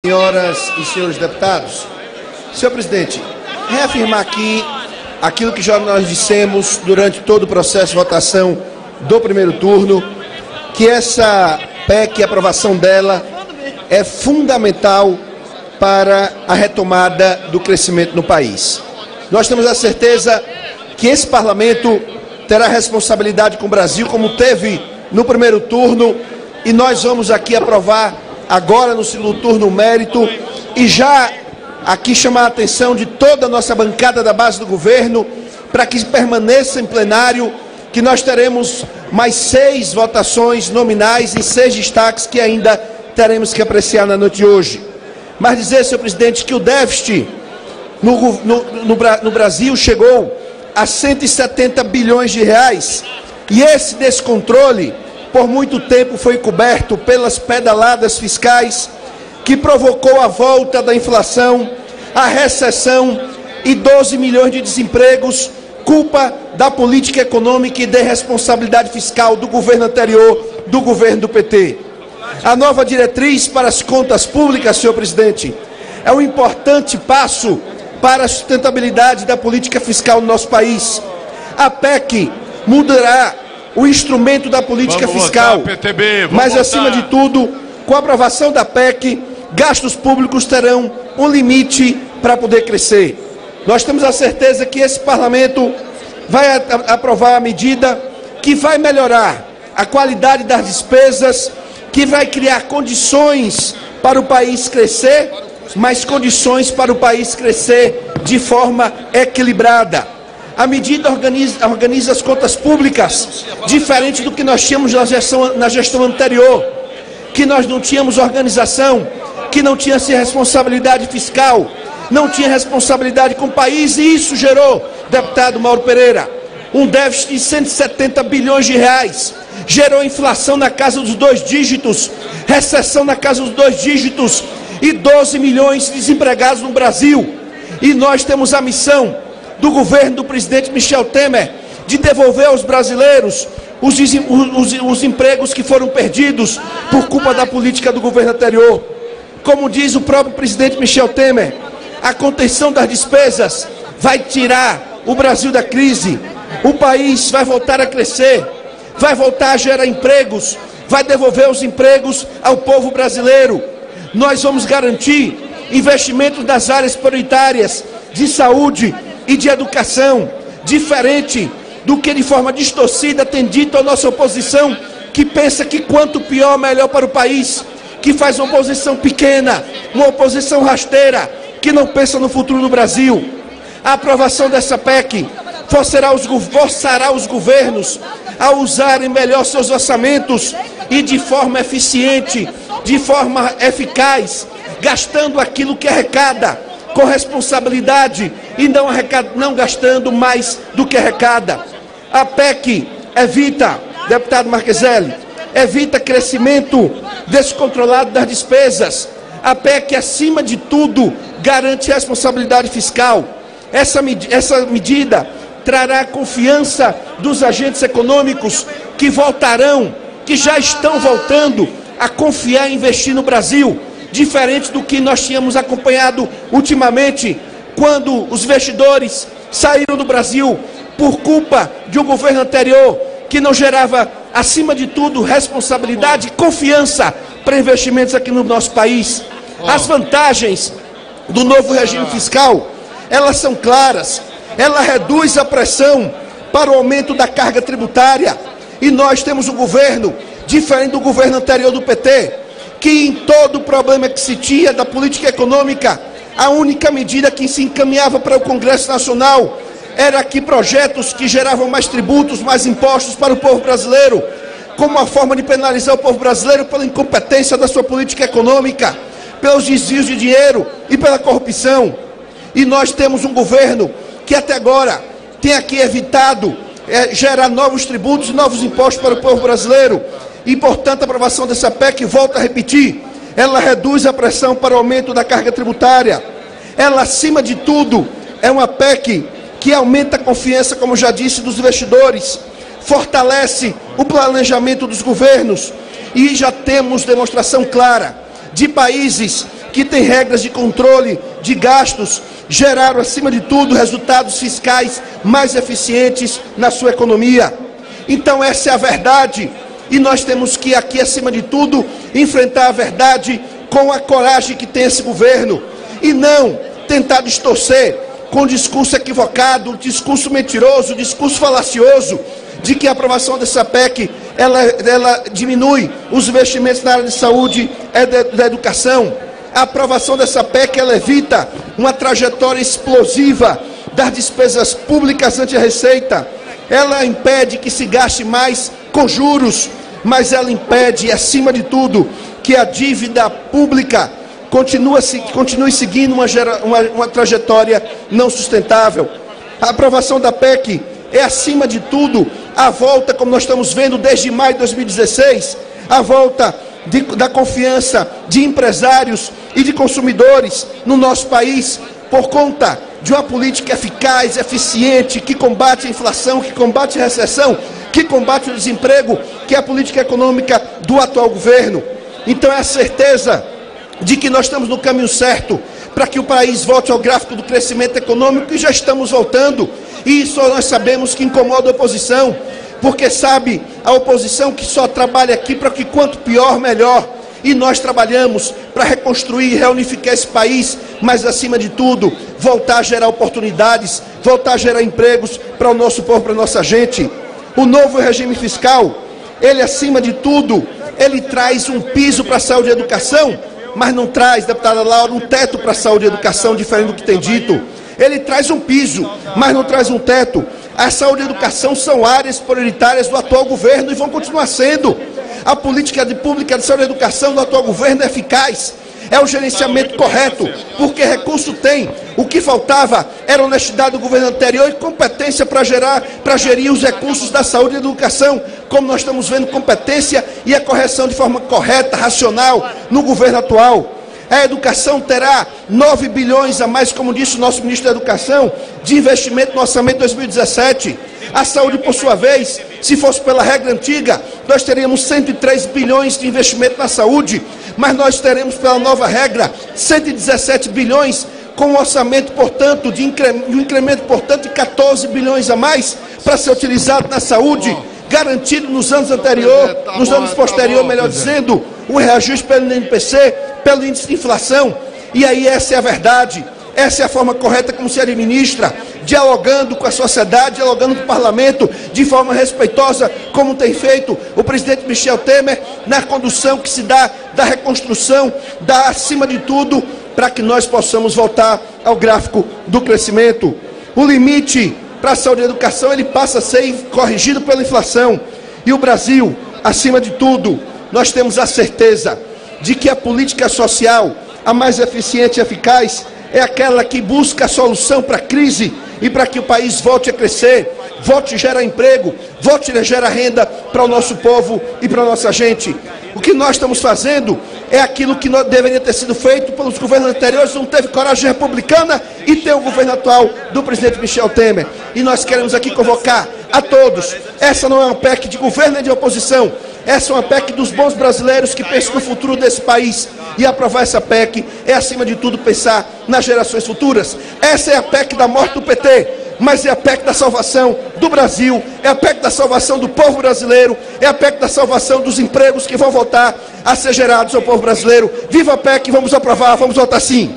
Senhoras e senhores deputados, senhor presidente, reafirmar aqui aquilo que já nós dissemos durante todo o processo de votação do primeiro turno, que essa PEC, a aprovação dela, é fundamental para a retomada do crescimento no país. Nós temos a certeza que esse parlamento terá responsabilidade com o Brasil, como teve no primeiro turno, e nós vamos aqui aprovar agora no segundo turno o mérito, e já aqui chamar a atenção de toda a nossa bancada da base do governo, para que permaneça em plenário, que nós teremos mais 6 votações nominais e 6 destaques que ainda teremos que apreciar na noite de hoje. Mas dizer, senhor presidente, que o déficit no Brasil chegou a 170 bilhões de reais, e esse descontrole por muito tempo foi coberto pelas pedaladas fiscais que provocou a volta da inflação, a recessão e 12 milhões de desempregos, culpa da política econômica e da responsabilidade fiscal do governo anterior, do governo do PT. A nova diretriz para as contas públicas, senhor presidente, é um importante passo para a sustentabilidade da política fiscal no nosso país. A PEC mudará o instrumento da política fiscal, mas acima de tudo, com a aprovação da PEC, gastos públicos terão um limite para poder crescer. Nós temos a certeza que esse parlamento vai aprovar a medida que vai melhorar a qualidade das despesas, que vai criar condições para o país crescer, mas condições para o país crescer de forma equilibrada. A medida organiza as contas públicas, diferente do que nós tínhamos na gestão anterior, que nós não tínhamos organização, que não tinha responsabilidade fiscal, não tinha responsabilidade com o país, e isso gerou, deputado Mauro Pereira, um déficit de 170 bilhões de reais, gerou inflação na casa dos 2 dígitos, recessão na casa dos 2 dígitos e 12 milhões de desempregados no Brasil. E nós temos a missão do governo do presidente Michel Temer de devolver aos brasileiros os empregos que foram perdidos por culpa da política do governo anterior. Como diz o próprio presidente Michel Temer, a contenção das despesas vai tirar o Brasil da crise, o país vai voltar a crescer, vai voltar a gerar empregos, vai devolver os empregos ao povo brasileiro. Nós vamos garantir investimentos nas áreas prioritárias de saúde e de educação, diferente do que de forma distorcida tem dito a nossa oposição, que pensa que quanto pior, melhor para o país, que faz uma oposição pequena, uma oposição rasteira, que não pensa no futuro do Brasil. A aprovação dessa PEC forçará os governos a usarem melhor seus orçamentos e de forma eficiente, de forma eficaz, gastando aquilo que arrecada, com responsabilidade e não gastando mais do que arrecada. A PEC evita, deputado Marqueselli, evita crescimento descontrolado das despesas. A PEC, acima de tudo, garante responsabilidade fiscal. Essa medida trará confiança dos agentes econômicos que voltarão, que já estão voltando a confiar e investir no Brasil, diferente do que nós tínhamos acompanhado ultimamente, quando os investidores saíram do Brasil por culpa de um governo anterior que não gerava, acima de tudo, responsabilidade e confiança para investimentos aqui no nosso país. As vantagens do novo regime fiscal, elas são claras, ela reduz a pressão para o aumento da carga tributária, e nós temos um governo, diferente do governo anterior do PT, que em todo o problema que se tinha da política econômica, a única medida que se encaminhava para o Congresso Nacional era que projetos que geravam mais tributos, mais impostos para o povo brasileiro, como uma forma de penalizar o povo brasileiro pela incompetência da sua política econômica, pelos desvios de dinheiro e pela corrupção. E nós temos um governo que até agora tem aqui evitado gerar novos tributos e novos impostos para o povo brasileiro. E, portanto, a aprovação dessa PEC, volto a repetir, ela reduz a pressão para o aumento da carga tributária. Ela, acima de tudo, é uma PEC que aumenta a confiança, como já disse, dos investidores, fortalece o planejamento dos governos, e já temos demonstração clara de países que tem regras de controle de gastos, geraram, acima de tudo, resultados fiscais mais eficientes na sua economia. Então essa é a verdade, e nós temos que aqui, acima de tudo, enfrentar a verdade com a coragem que tem esse governo, e não tentar distorcer com discurso equivocado, discurso mentiroso, discurso falacioso, de que a aprovação dessa PEC, ela diminui os investimentos na área de saúde e da educação. A aprovação dessa PEC, ela evita uma trajetória explosiva das despesas públicas ante a Receita. Ela impede que se gaste mais com juros, mas ela impede, acima de tudo, que a dívida pública continue seguindo uma trajetória não sustentável. A aprovação da PEC é, acima de tudo, a volta, como nós estamos vendo desde maio de 2016, a volta da confiança de empresários e de consumidores no nosso país, por conta de uma política eficaz, eficiente, que combate a inflação, que combate a recessão, que combate o desemprego, que é a política econômica do atual governo. Então é a certeza de que nós estamos no caminho certo para que o país volte ao gráfico do crescimento econômico, e já estamos voltando. E isso nós sabemos que incomoda a oposição, porque sabe a oposição que só trabalha aqui para que quanto pior, melhor. E nós trabalhamos para reconstruir e reunificar esse país, mas acima de tudo, voltar a gerar oportunidades, voltar a gerar empregos para o nosso povo, para a nossa gente. O novo regime fiscal, ele acima de tudo, ele traz um piso para a saúde e educação, mas não traz, deputada Laura, um teto para a saúde e educação, diferente do que tem dito. Ele traz um piso, mas não traz um teto. A saúde e a educação são áreas prioritárias do atual governo e vão continuar sendo. A política pública de saúde e educação do atual governo é eficaz. É o gerenciamento correto, porque recurso tem. O que faltava era honestidade do governo anterior e competência para gerir os recursos da saúde e educação, como nós estamos vendo, competência e a correção de forma correta, racional, no governo atual. A educação terá 9 bilhões a mais, como disse o nosso ministro da Educação, de investimento no orçamento de 2017. A saúde, por sua vez, se fosse pela regra antiga, nós teríamos 103 bilhões de investimento na saúde, mas nós teremos, pela nova regra, 117 bilhões, com um orçamento, portanto, um incremento, portanto, de 14 bilhões a mais para ser utilizado na saúde, garantido nos anos anteriores, nos anos posteriores, melhor dizendo, o reajuste pelo INPC, pelo índice de inflação. E aí essa é a verdade, essa é a forma correta como se administra, dialogando com a sociedade, dialogando com o parlamento, de forma respeitosa, como tem feito o presidente Michel Temer, na condução que se dá da reconstrução, acima de tudo, para que nós possamos voltar ao gráfico do crescimento. O limite para a saúde e a educação, ele passa a ser corrigido pela inflação. E o Brasil, acima de tudo, nós temos a certeza de que a política social, a mais eficiente e eficaz, é aquela que busca a solução para a crise e para que o país volte a crescer, volte a gerar emprego, volte a gerar renda para o nosso povo e para a nossa gente. O que nós estamos fazendo é aquilo que deveria ter sido feito pelos governos anteriores, não teve coragem republicana, e tem o governo atual do presidente Michel Temer. E nós queremos aqui convocar a todos. Essa não é uma PEC de governo nem de oposição. Essa é uma PEC dos bons brasileiros que pensam no futuro desse país. E aprovar essa PEC é, acima de tudo, pensar nas gerações futuras. Essa é a PEC da morte do PT, mas é a PEC da salvação do Brasil, é a PEC da salvação do povo brasileiro, é a PEC da salvação dos empregos que vão voltar a ser gerados ao povo brasileiro. Viva a PEC, vamos aprovar, vamos votar sim.